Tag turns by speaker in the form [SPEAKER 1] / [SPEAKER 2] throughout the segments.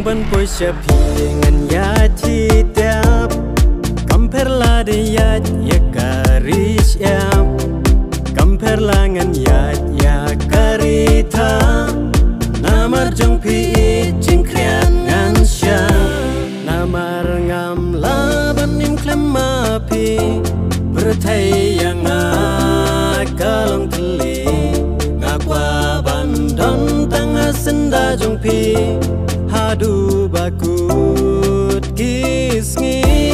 [SPEAKER 1] ban poi shapi ngan ya ti tap kamper la de ya karish ya kamper la ngan ya karita namar jong pi jing krian ngan sha namar ngam la ban nim klema pi berthai yang kalong teli ngakwa bandon tanga senda jong pi hadu bakut kisngi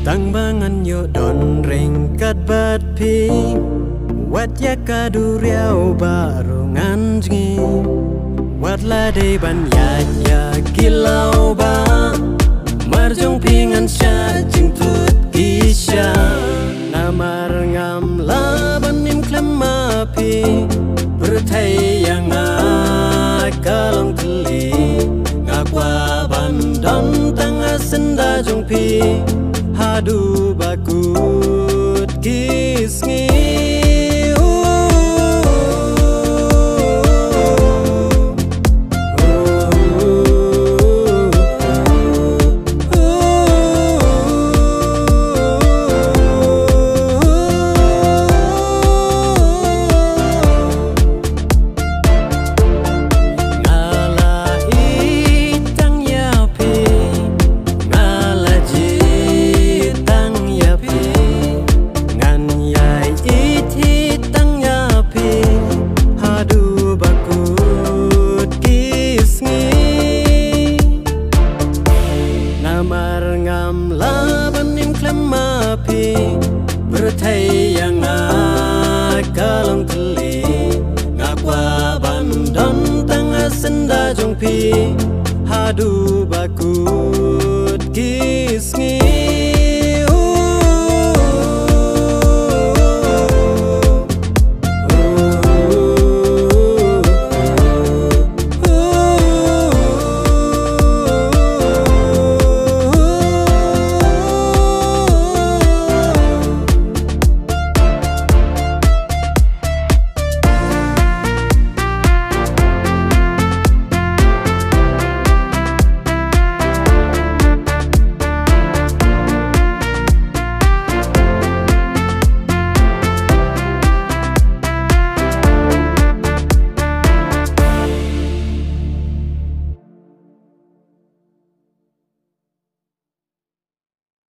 [SPEAKER 1] Tang bangan yo don ring kat bat pi wat ya kadu riau barungan jingi wat la de ban ya kilau ba marjong pingan sha jing tut kisha namar ngam la ban nim klema pi berthai yang kalong teli ngakwa bandon tanga senda jong pi hadu bakut kisngi berthai yang kalong teli ngakwa bandon tanga senda jong pi hadu